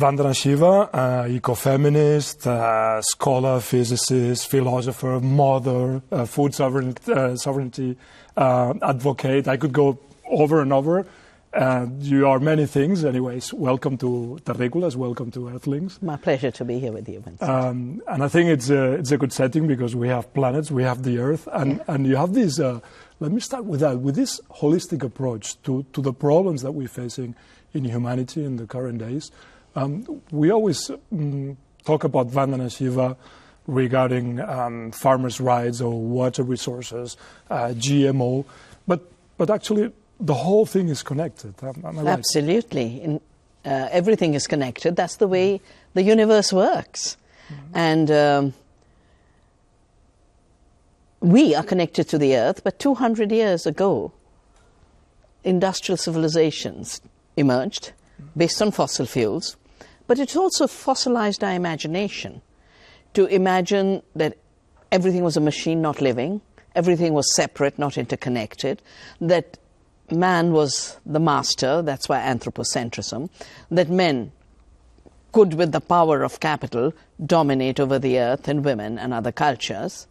Vandana Shiva, ecofeminist, scholar, physicist, philosopher, mother, food sovereignty advocate. I could go over and over. You are many things. Anyways, welcome to Terrícoles, welcome to Earthlings. My pleasure to be here with you, Vincent. And I think it's a good setting because we have planets, we have the Earth, and you have this, let me start with that, with this holistic approach to the problems that we're facing in humanity in the current days. We always talk about Vandana Shiva regarding farmers' rights or water resources, GMO, but actually the whole thing is connected. Am I right? Absolutely. Everything is connected. That's the way the universe works. Mm-hmm. And we are connected to the earth, but 200 years ago, industrial civilizations emerged based on fossil fuels. But it also fossilized our imagination to imagine that everything was a machine, not living, everything was separate, not interconnected, that man was the master, that's why anthropocentrism, that men could, with the power of capital, dominate over the earth and women and other cultures.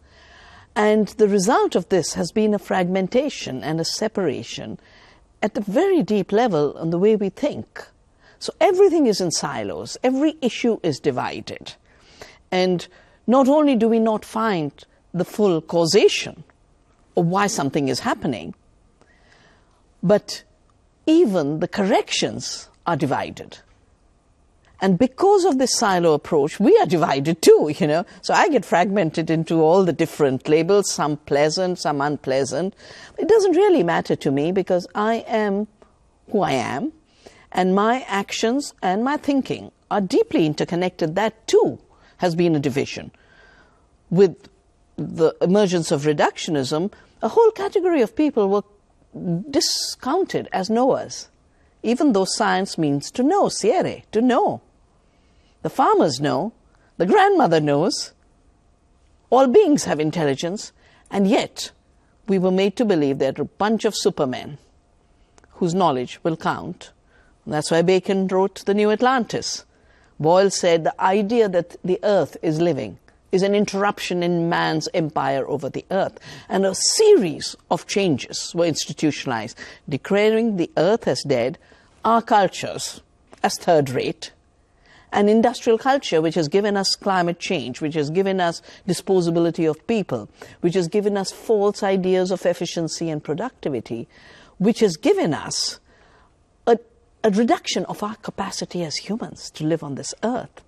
And the result of this has been a fragmentation and a separation at a very deep level on the way we think. So everything is in silos, every issue is divided. And not only do we not find the full causation of why something is happening, but even the corrections are divided. And because of this silo approach, we are divided too, you know. So I get fragmented into all the different labels, some pleasant, some unpleasant. It doesn't really matter to me because I am who I am. And my actions and my thinking are deeply interconnected. That too has been a division. With the emergence of reductionism, a whole category of people were discounted as knowers, even though science means to know, siere, to know. The farmers know, the grandmother knows, all beings have intelligence, and yet we were made to believe that a bunch of supermen whose knowledge will count. That's why Bacon wrote The New Atlantis. Boyle said the idea that the earth is living is an interruption in man's empire over the earth. And a series of changes were institutionalized, declaring the earth as dead, our cultures as third rate, an industrial culture which has given us climate change, which has given us disposability of people, which has given us false ideas of efficiency and productivity, which has given us a reduction of our capacity as humans to live on this earth.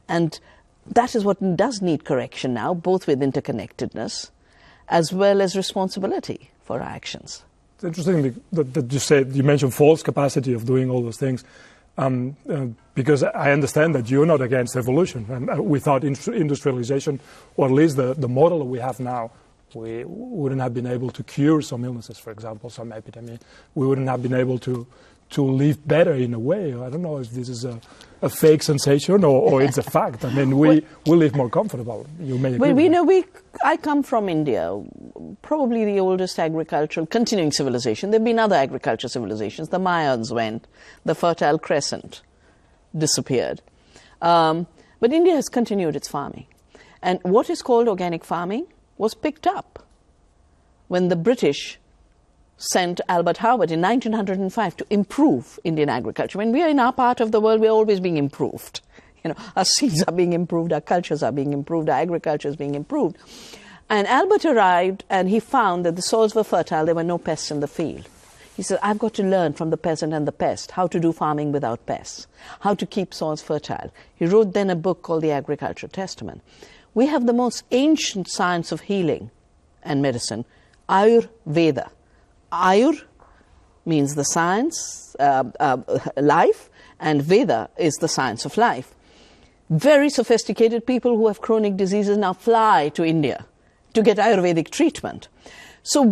And that is what does need correction now, both with interconnectedness as well as responsibility for our actions. It's interesting that you mentioned false capacity of doing all those things, because I understand that you're not against evolution. And without industrialization, or at least the model that we have now, we wouldn't have been able to cure some illnesses, for example, some epidemic. We wouldn't have been able to live better in a way. I don't know if this is a fake sensation or it's a fact. I mean, we live more comfortable. You may agree. Well, I come from India, probably the oldest agricultural continuing civilization. There have been other agricultural civilizations. The Mayans went, the Fertile Crescent disappeared. But India has continued its farming. And what is called organic farming was picked up when the British sent Albert Howard in 1905 to improve Indian agriculture. When we are in our part of the world, we are always being improved. You know, our seeds are being improved, our cultures are being improved, our agriculture is being improved. And Albert arrived and he found that the soils were fertile, there were no pests in the field. He said, I've got to learn from the peasant and the pest how to do farming without pests, how to keep soils fertile. He wrote then a book called The Agricultural Testament. We have the most ancient science of healing and medicine, Ayurveda. Ayur means the science, life, and Veda is the science of life. Very sophisticated people who have chronic diseases now fly to India to get Ayurvedic treatment. So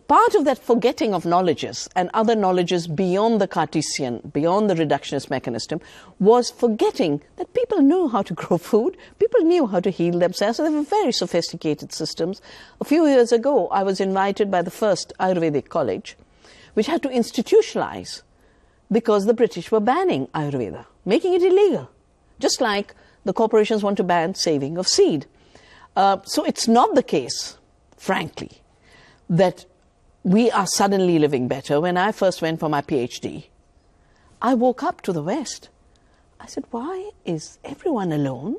part of that forgetting of knowledges and other knowledges beyond the Cartesian, beyond the reductionist mechanism, was forgetting that people knew how to grow food, people knew how to heal themselves, and they were very sophisticated systems. A few years ago, I was invited by the first Ayurvedic college, which had to institutionalize because the British were banning Ayurveda, making it illegal. just like the corporations want to ban saving of seed. So it's not the case, frankly, that we are suddenly living better. When I first went for my PhD, I woke up to the West. I said, why is everyone alone?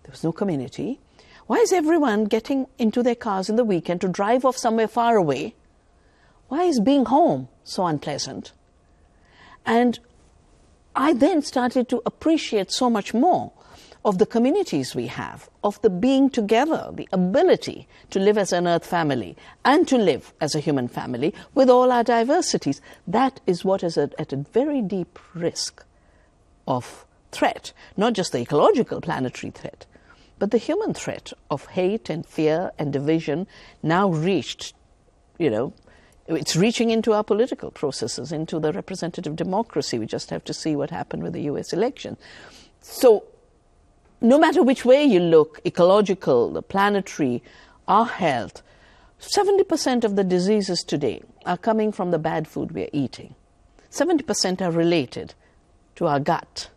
There was no community. Why is everyone getting into their cars in the weekend to drive off somewhere far away? Why is being home so unpleasant? And I then started to appreciate so much more of the communities we have, of the being together, the ability to live as an earth family and to live as a human family with all our diversities. That is what is at a very deep risk of threat, not just the ecological planetary threat, but the human threat of hate and fear and division now reached, it's reaching into our political processes, into the representative democracy. We just have to see what happened with the US election. So no matter which way you look, ecological, the planetary, our health, 70% of the diseases today are coming from the bad food we are eating. 70% are related to our gut.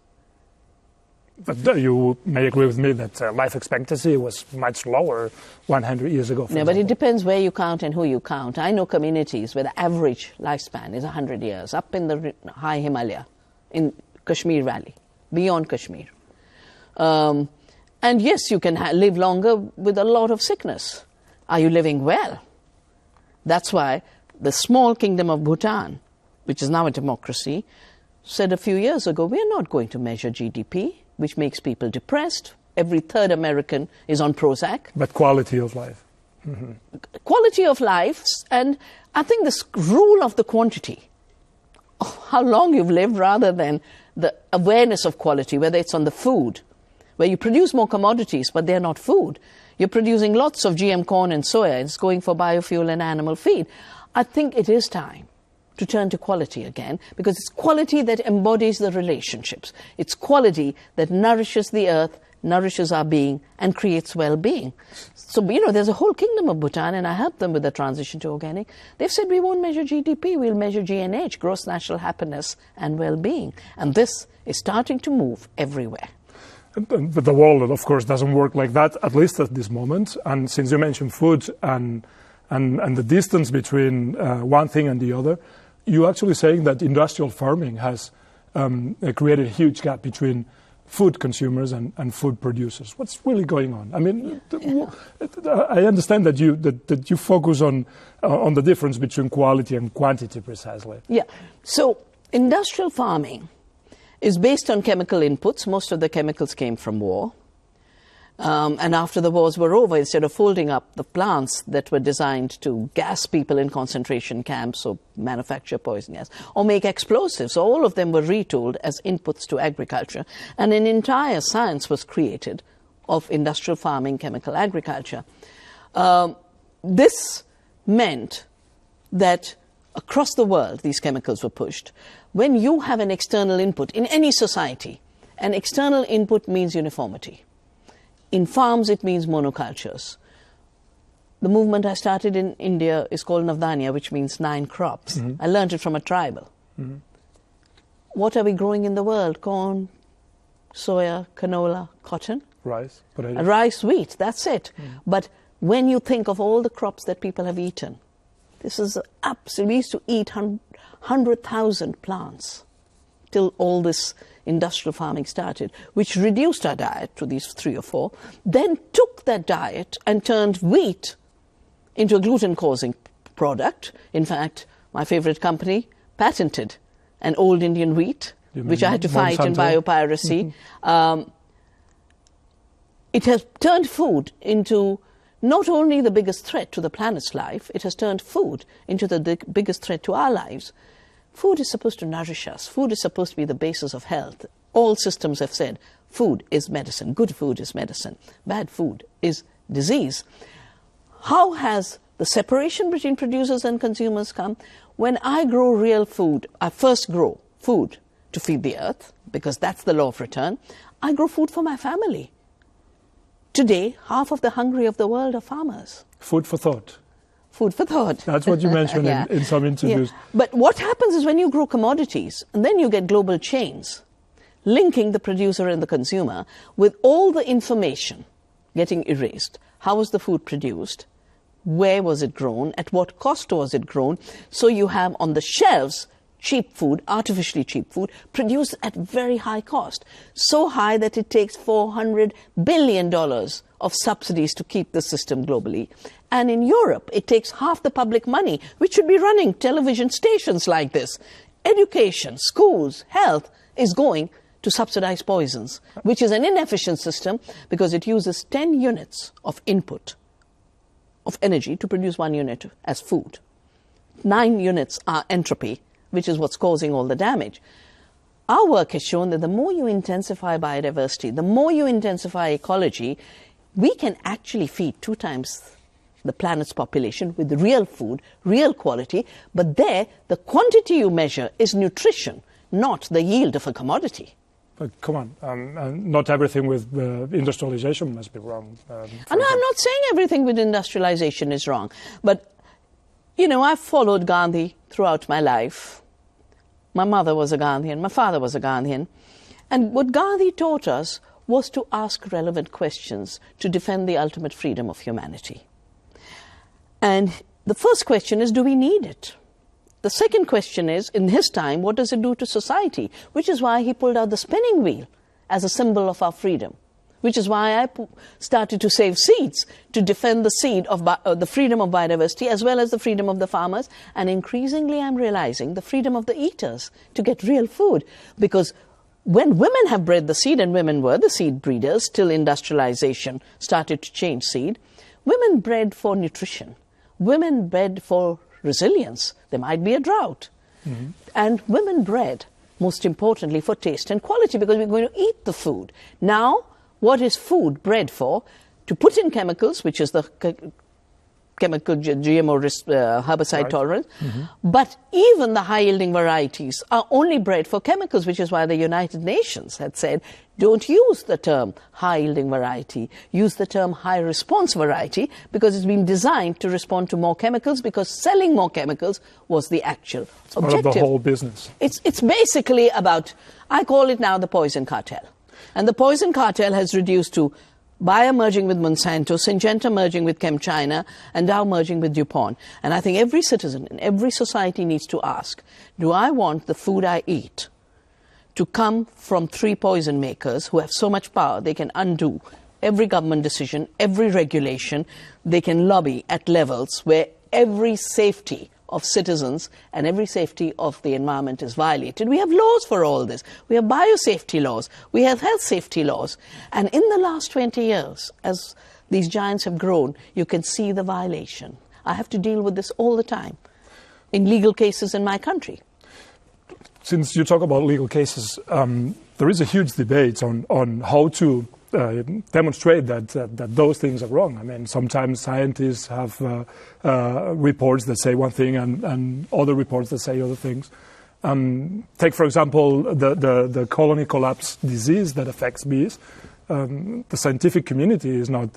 But you may agree with me that life expectancy was much lower 100 years ago. No, but it depends where you count and who you count. I know communities where the average lifespan is 100 years, up in the high Himalaya, in Kashmir Valley, beyond Kashmir. And yes, you can live longer with a lot of sickness. Are you living well? That's why the small kingdom of Bhutan, which is now a democracy, said a few years ago, we're not going to measure GDP, which makes people depressed. Every third American is on Prozac. But quality of life. Mm-hmm. Quality of life, and I think this rule of the quantity, of how long you've lived rather than the awareness of quality, whether it's on the food, where you produce more commodities, but they're not food. You're producing lots of GM corn and soya. It's going for biofuel and animal feed. I think it is time to turn to quality again, because it's quality that embodies the relationships. It's quality that nourishes the earth, nourishes our being, and creates well-being. So, there's a whole kingdom of Bhutan, and I help them with the transition to organic. They've said we won't measure GDP, we'll measure GNH, gross national happiness and well-being. And this is starting to move everywhere. But the world, of course, doesn't work like that, at least at this moment. And since you mentioned food and the distance between one thing and the other, you're actually saying that industrial farming has created a huge gap between food consumers and food producers. What's really going on? I mean, I understand that you focus on the difference between quality and quantity precisely. Yeah. So industrial farming is based on chemical inputs. Most of the chemicals came from war. And after the wars were over, instead of folding up the plants that were designed to gas people in concentration camps or manufacture poison gas or make explosives, all of them were retooled as inputs to agriculture. And an entire science was created of industrial farming, chemical agriculture. This meant that across the world, these chemicals were pushed. When you have an external input in any society, an external input means uniformity. In farms, it means monocultures. The movement I started in India is called Navdanya, which means 9 crops. Mm-hmm. I learned it from a tribal. Mm-hmm. What are we growing in the world? Corn, soya, canola, cotton. Rice, potato. Rice, wheat, that's it. Mm. But when you think of all the crops that people have eaten, this is absolutely, we used to eat 100,000 plants till all this industrial farming started, which reduced our diet to these 3 or 4, then took that diet and turned wheat into a gluten-causing product. In fact, my favorite company patented an old Indian wheat, which I had to fight in biopiracy. Mm-hmm. It has turned food into not only the biggest threat to the planet's life, it has turned food into the biggest threat to our lives. Food is supposed to nourish us. Food is supposed to be the basis of health. All systems have said food is medicine. Good food is medicine. Bad food is disease. How has the separation between producers and consumers come? When I grow real food, I first grow food to feed the earth, because that's the law of return. I grow food for my family. Today, half of the hungry of the world are farmers. Food for thought. Food for thought. That's what you mentioned yeah. in some interviews. Yeah. But what happens is when you grow commodities, and then you get global chains, linking the producer and the consumer with all the information getting erased. How was the food produced? Where was it grown? At what cost was it grown? So you have on the shelves cheap food, artificially cheap food, produced at very high cost. So high that it takes $400 billion of subsidies to keep the system globally. And in Europe, it takes half the public money, which should be running television stations like this. Education, schools, health is going to subsidize poisons, which is an inefficient system because it uses 10 units of input of energy to produce 1 unit as food. 9 units are entropy, which is what's causing all the damage. Our work has shown that the more you intensify biodiversity, the more you intensify ecology, we can actually feed 2 times the planet's population with real food, real quality, but there the quantity you measure is nutrition, not the yield of a commodity. But come on, not everything with industrialization must be wrong. And I'm not saying everything with industrialization is wrong, but, you know, I've followed Gandhi throughout my life. My mother was a Gandhian, my father was a Gandhian. And what Gandhi taught us was to ask relevant questions to defend the ultimate freedom of humanity. And the first question is, do we need it? The second question is, in his time, what does it do to society? Which is why he pulled out the spinning wheel as a symbol of our freedom. Which is why I started to save seeds to defend the seed of the freedom of biodiversity as well as the freedom of the farmers. And increasingly I'm realizing the freedom of the eaters to get real food. Because when women have bred the seed, and women were the seed breeders till industrialization started to change seed, women bred for nutrition. Women bred for resilience. There might be a drought. Mm-hmm. And women bred, most importantly, for taste and quality because we're going to eat the food. Now, what is food bred for? To put in chemicals, which is the chemical GMO herbicide right. tolerance. Mm-hmm. But even the high-yielding varieties are only bred for chemicals, which is why the United Nations had said, don't use the term high-yielding variety, use the term high-response variety, because it's been designed to respond to more chemicals, because selling more chemicals was the actual objective. Part of the whole business. It's basically about, I call it now the poison cartel. And the poison cartel has reduced to Bayer merging with Monsanto, Syngenta merging with ChemChina, and Dow merging with DuPont. And I think every citizen in every society needs to ask, do I want the food I eat to come from 3 poison makers who have so much power they can undo every government decision, every regulation, they can lobby at levels where every safety of citizens and every safety of the environment is violated. We have laws for all this. We have biosafety laws. We have health safety laws. And in the last 20 years, as these giants have grown, you can see the violation. I have to deal with this all the time in legal cases in my country. Since you talk about legal cases, there is a huge debate on how to demonstrate that those things are wrong. I mean, sometimes scientists have reports that say one thing and other reports that say other things. Take, for example, the colony collapse disease that affects bees. The scientific community is not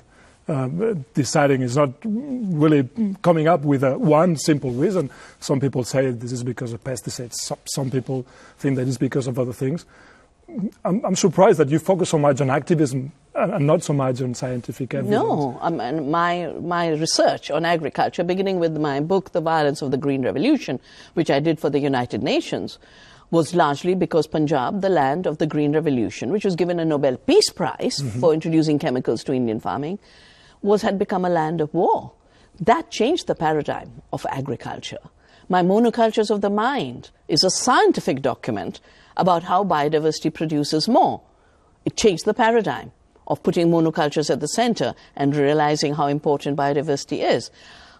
deciding, is not really coming up with one simple reason. Some people say this is because of pesticides. Some people think that it's because of other things. I'm surprised that you focus so much on activism and not so much on scientific evidence. No, my research on agriculture, beginning with my book, The Violence of the Green Revolution, which I did for the United Nations, was largely because Punjab, the land of the Green Revolution, which was given a Nobel Peace Prize for introducing chemicals to Indian farming, had become a land of war. That changed the paradigm of agriculture. My Monocultures of the Mind is a scientific document about how biodiversity produces more. It changed the paradigm of putting monocultures at the center and realizing how important biodiversity is.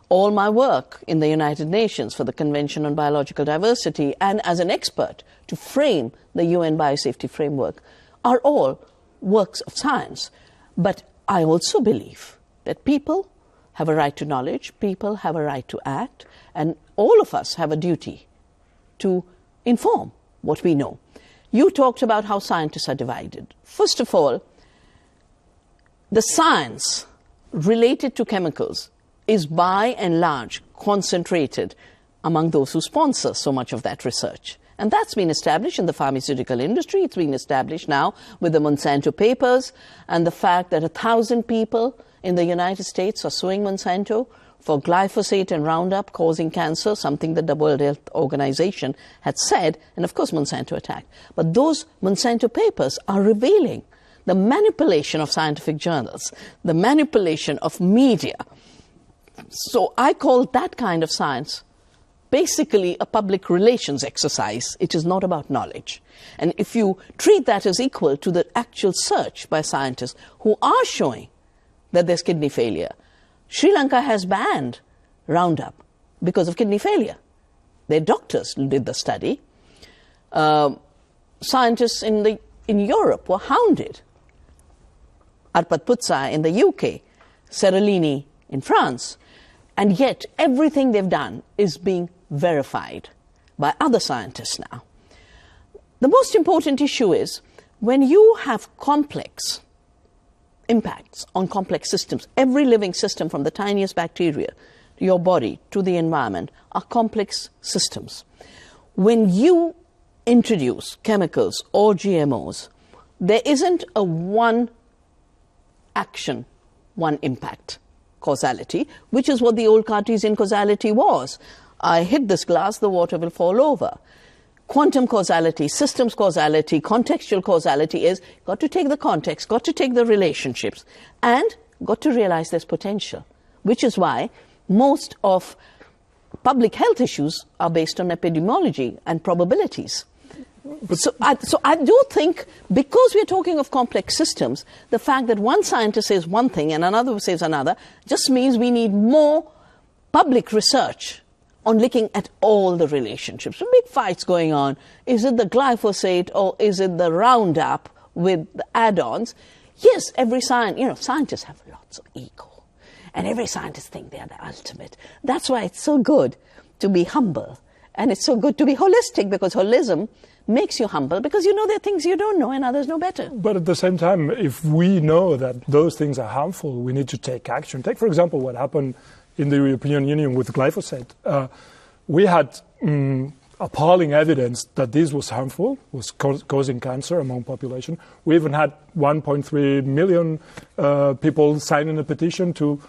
All my work in the United Nations for the Convention on Biological Diversity and as an expert to frame the UN Biosafety Framework are all works of science. But I also believe that people have a right to knowledge, people have a right to act, and all of us have a duty to inform what we know. You talked about how scientists are divided. First of all, the science related to chemicals is by and large concentrated among those who sponsor so much of that research. And that's been established in the pharmaceutical industry. It's been established now with the Monsanto papers and the fact that 1,000 people in the United States are suing Monsanto for glyphosate and Roundup causing cancer, something that the World Health Organization had said, and of course Monsanto attacked. But those Monsanto papers are revealing the manipulation of scientific journals, the manipulation of media. So I call that kind of science basically a public relations exercise. It is not about knowledge. And if you treat that as equal to the actual search by scientists who are showing that there's kidney failure, Sri Lanka has banned Roundup because of kidney failure. Their doctors did the study. Scientists in Europe were hounded. Arpad Putsai in the UK, Seralini in France. And yet everything they've done is being verified by other scientists now. The most important issue is when you have complex impacts on complex systems, every living system from the tiniest bacteria to your body to the environment are complex systems. When you introduce chemicals or GMOs, there isn't a one action, one impact causality, which is what the old Cartesian causality was. I hit this glass, the water will fall over. Quantum causality, systems causality, contextual causality is got to take the context, got to take the relationships, and got to realize there's potential, which is why most of public health issues are based on epidemiology and probabilities. So I do think, because we're talking of complex systems, the fact that one scientist says one thing and another says another just means we need more public research on looking at all the relationships. So big fights going on. Is it the glyphosate or is it the Roundup with the add-ons? Yes, every scientists have lots of ego. And every scientist thinks they are the ultimate. That's why it's so good to be humble. And it's so good to be holistic, because holism makes you humble, because you know there are things you don't know and others know better. But at the same time, if we know that those things are harmful, we need to take action. Take, for example, what happened in the European Union with glyphosate. We had appalling evidence that this was harmful, was causing cancer among population. We even had 1.3 million people signing a petition to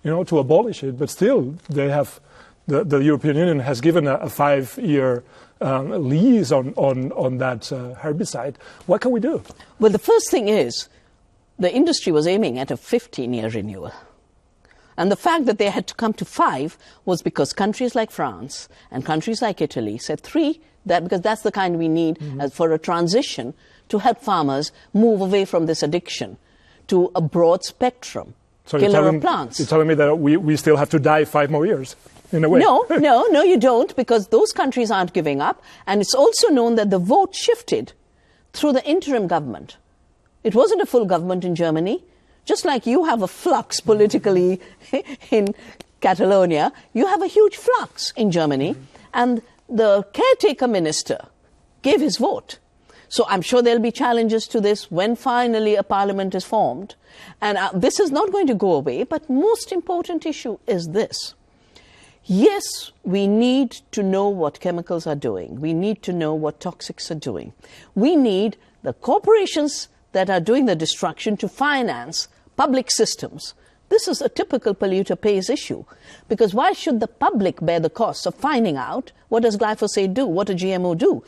abolish it. But still, they have the European Union has given a 5-year lease on that herbicide. What can we do? Well, the first thing is the industry was aiming at a 15-year renewal. And the fact that they had to come to 5 was because countries like France and countries like Italy said 3, because that's the kind we need for a transition to help farmers move away from this addiction to a broad spectrum killer of plants. You're telling me that we still have to die 5 more years, in a way? No, you don't, because those countries aren't giving up. And it's also known that the vote shifted through the interim government. It wasn't a full government in Germany. Just like you have a flux politically in Catalonia, you have a huge flux in Germany, and the caretaker minister gave his vote. So I'm sure there'll be challenges to this when finally a parliament is formed. And this is not going to go away, but most important issue is this. Yes, we need to know what chemicals are doing. We need to know what toxics are doing. We need the corporations that are doing the destruction to finance public systems. This is a typical polluter pays issue, because why should the public bear the cost of finding out what does glyphosate do, what a GMO do?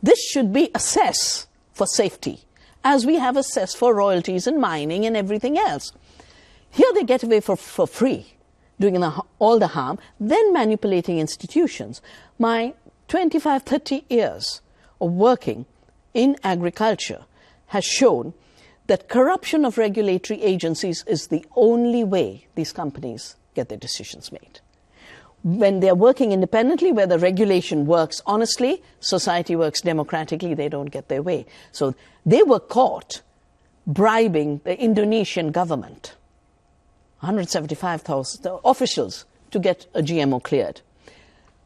This should be assessed for safety, as we have assessed for royalties and mining and everything else. Here they get away for free, doing all the harm, then manipulating institutions. My 25, 30 years of working in agriculture has shown that corruption of regulatory agencies is the only way these companies get their decisions made. When they're working independently, where the regulation works honestly, society works democratically, they don't get their way. So they were caught bribing the Indonesian government, 175,000 officials, to get a GMO cleared.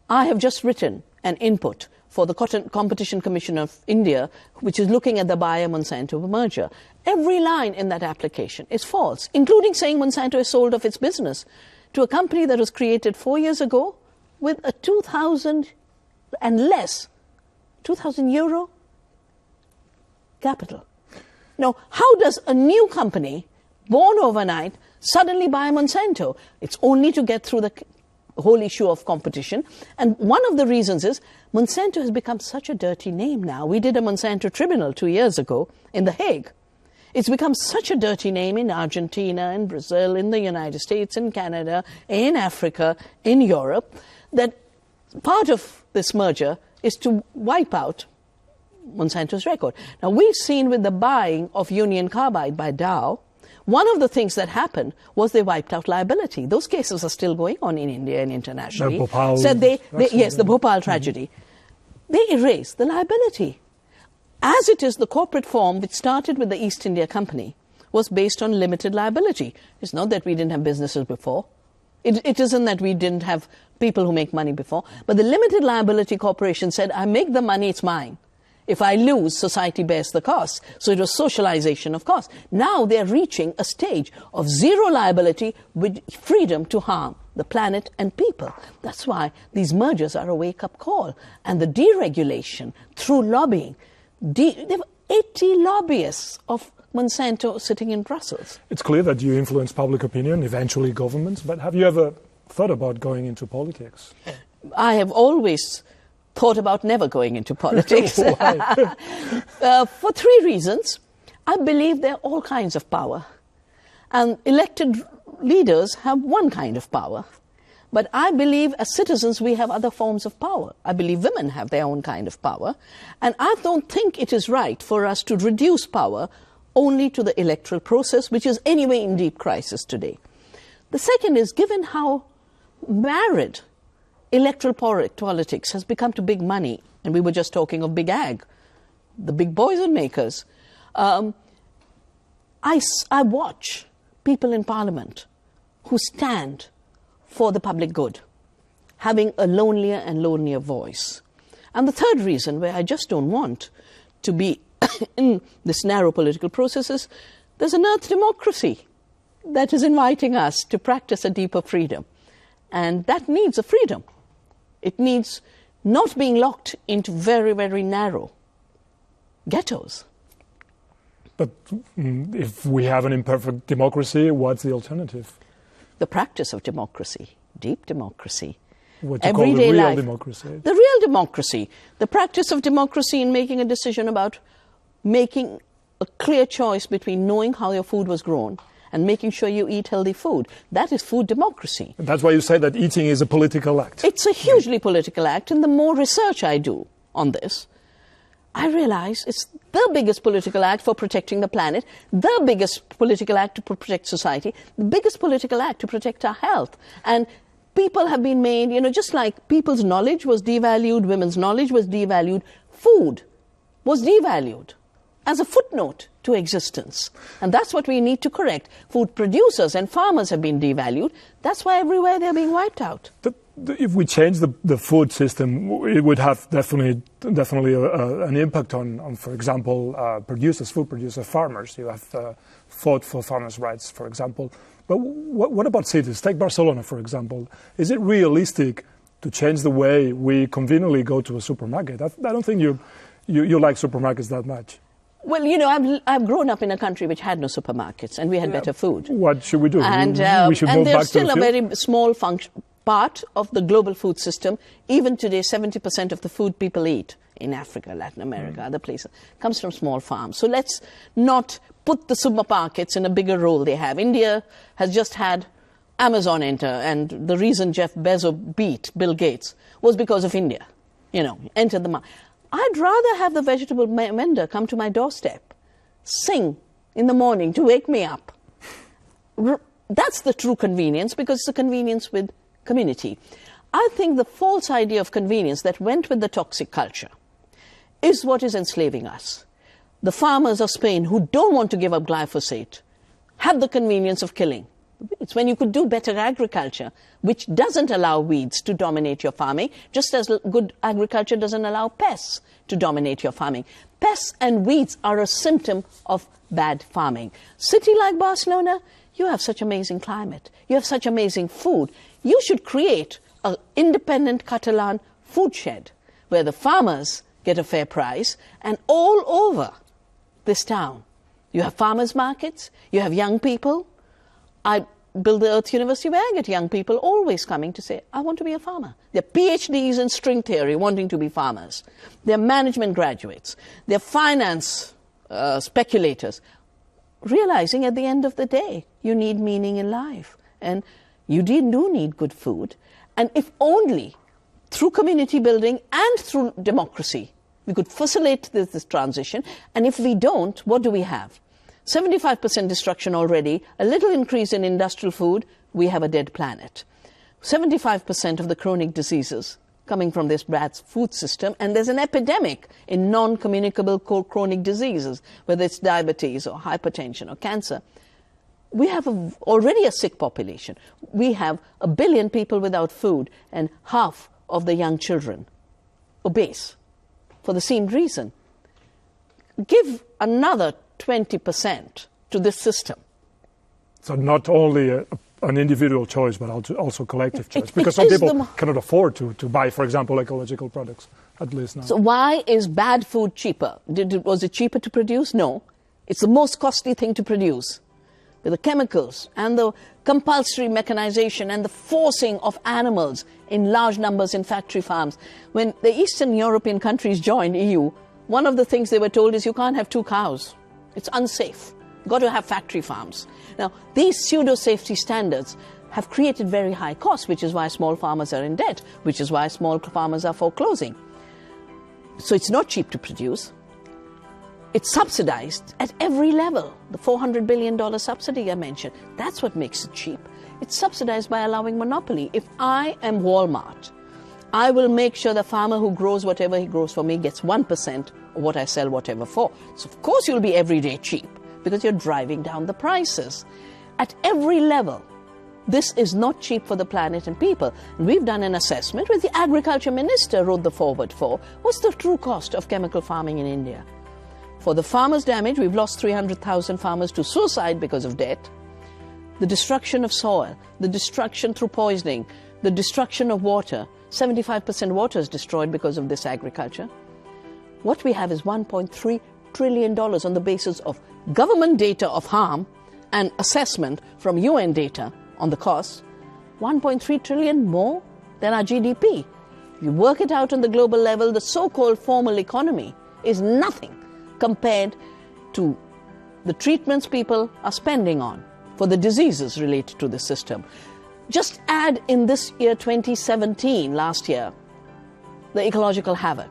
I have just written an input for the Competition Commission of India, which is looking at the Bayer-Monsanto merger. Every line in that application is false, including saying Monsanto has sold off its business to a company that was created 4 years ago with a 2,000 and less 2,000 euro capital. Now, how does a new company, born overnight, suddenly buy Monsanto? It's only to get through the whole issue of competition. And one of the reasons is Monsanto has become such a dirty name now. We did a Monsanto tribunal 2 years ago in The Hague. It's become such a dirty name in Argentina, in Brazil, in the United States, in Canada, in Africa, in Europe, that part of this merger is to wipe out Monsanto's record. Now, we've seen with the buying of Union Carbide by Dow, one of the things that happened was they wiped out liability. Those cases are still going on in India and internationally. The Bhopal, the Bhopal tragedy. They erased the liability. As it is, the corporate form, which started with the East India Company, was based on limited liability. It's not that we didn't have businesses before. It isn't that we didn't have people who make money before. But the limited liability corporation said, I make the money, it's mine. If I lose, society bears the cost. So it was socialization of cost. Now they're reaching a stage of zero liability with freedom to harm the planet and people. That's why these mergers are a wake-up call. And the deregulation through lobbying. There were 80 lobbyists of Monsanto sitting in Brussels. It's clear that you influence public opinion, eventually governments, but have you ever thought about going into politics? I have always thought about never going into politics. Why? For three reasons. I believe there are all kinds of power. And elected leaders have one kind of power. But I believe as citizens we have other forms of power. I believe women have their own kind of power. And I don't think it is right for us to reduce power only to the electoral process, which is anyway in deep crisis today. The second is, given how married electoral politics has become to big money, and we were just talking of big ag, the big poison makers, I watch people in Parliament who stand for the public good, having a lonelier and lonelier voice. And the third reason, where I just don't want to be in this narrow political process, is there's an earth democracy that is inviting us to practice a deeper freedom. And that needs a freedom. It needs not being locked into very, very narrow ghettos. But if we have an imperfect democracy, what's the alternative? The practice of democracy, deep democracy. What you call the real life. Democracy. The real democracy. The practice of democracy in making a decision about making a clear choice between knowing how your food was grown and making sure you eat healthy food. That is food democracy. And that's why you say that eating is a political act. It's a hugely political act, and the more research I do on this, I realize it's the biggest political act for protecting the planet, the biggest political act to protect society, the biggest political act to protect our health. And people have been made, just like people's knowledge was devalued, women's knowledge was devalued, food was devalued as a footnote to existence. And that's what we need to correct. Food producers and farmers have been devalued. That's why everywhere they're being wiped out. If we change the food system, it would have definitely an impact on, for example, food producers, farmers. You have fought for farmers' rights, for example. But what about cities? Take Barcelona, for example. Is it realistic to change the way we conveniently go to a supermarket? I don't think you like supermarkets that much. Well, I've grown up in a country which had no supermarkets, and we had better food. What should we do? And, we should move back to still a very small part of the global food system. Even today, 70% of the food people eat in Africa, Latin America, other places, comes from small farms. So let's not put the supermarkets in a bigger role they have. India has just had Amazon enter, and the reason Jeff Bezos beat Bill Gates was because of India, entered the market. I'd rather have the vegetable vendor come to my doorstep, sing in the morning to wake me up. That's the true convenience, because it's a convenience with community. I think the false idea of convenience that went with the toxic culture is what is enslaving us. The farmers of Spain who don't want to give up glyphosate have the convenience of killing. It's when you could do better agriculture, which doesn't allow weeds to dominate your farming, just as good agriculture doesn't allow pests to dominate your farming. Pests and weeds are a symptom of bad farming. City like Barcelona, you have such amazing climate. You have such amazing food. You should create an independent Catalan food shed where the farmers get a fair price. And all over this town, you have farmers' markets, you have young people. I build the Earth University where I get young people always coming to say, I want to be a farmer. They're PhDs in string theory wanting to be farmers. They're management graduates. They're finance speculators, realizing at the end of the day, you need meaning in life. And you do need good food. And if only through community building and through democracy, we could facilitate this transition. And if we don't, what do we have? 75% destruction already, a little increase in industrial food, we have a dead planet. 75% of the chronic diseases coming from this bad food system, and there's an epidemic in non-communicable chronic diseases, whether it's diabetes or hypertension or cancer. We have already a sick population. We have 1 billion people without food, and half of the young children obese for the same reason. Give another 20% to this system. So not only an individual choice, but also collective choice. Because some people cannot afford to buy, for example, ecological products, at least now. So why is bad food cheaper? Was it cheaper to produce? No. It's the most costly thing to produce. With the chemicals and the compulsory mechanization and the forcing of animals in large numbers in factory farms. When the Eastern European countries joined EU, one of the things they were told is you can't have 2 cows. It's unsafe. You've got to have factory farms. Now, these pseudo-safety standards have created very high costs, which is why small farmers are in debt, which is why small farmers are foreclosing. So it's not cheap to produce. It's subsidized at every level. The $400 billion subsidy I mentioned, that's what makes it cheap. It's subsidized by allowing monopoly. If I am Walmart, I will make sure the farmer who grows whatever he grows for me gets 1% of what I sell whatever for. So of course you'll be everyday cheap because you're driving down the prices. At every level, this is not cheap for the planet and people. And we've done an assessment which the agriculture minister wrote the foreword for. What's the true cost of chemical farming in India? For the farmers' damage, we've lost 300,000 farmers to suicide because of debt. The destruction of soil, the destruction through poisoning, the destruction of water. 75% water is destroyed because of this agriculture. What we have is $1.3 trillion on the basis of government data of harm and assessment from UN data on the costs. 1.3 trillion more than our GDP. If you work it out on the global level, the so-called formal economy is nothing compared to the treatments people are spending on for the diseases related to the system. Just add in this year 2017, last year, the ecological havoc.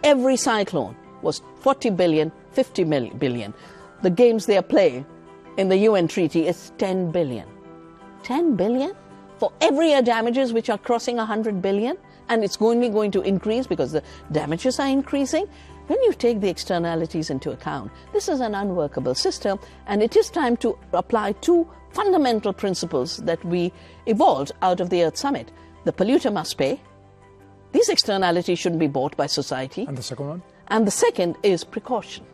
Every cyclone was 40 billion, 50 billion. The games they are playing in the UN treaty is 10 billion. 10 billion for every year damages which are crossing 100 billion, and it's only going to increase because the damages are increasing. When you take the externalities into account, this is an unworkable system, and it is time to apply 2 fundamental principles that we evolved out of the Earth Summit. The polluter must pay. These externalities shouldn't be bought by society. And the second one? And the second is precaution.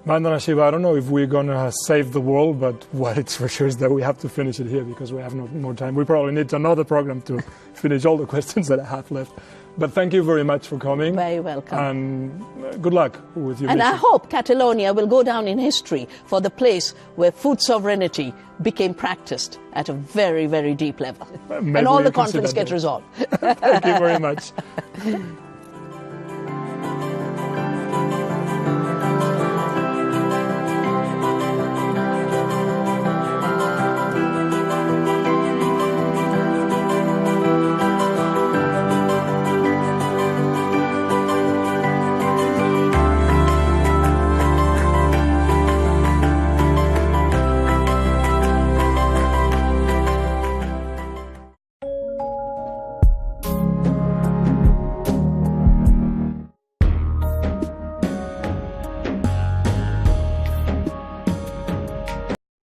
Vandana Shiva, I don't know if we're going to save the world, but what it's for sure is that we have to finish it here because we have no more time. We probably need another program to finish all the questions that I have left. But thank you very much for coming. Very welcome. And good luck with your And mission. I hope Catalonia will go down in history for the place where food sovereignty became practiced at a very, very deep level. And all the conflicts get resolved. Thank you very much.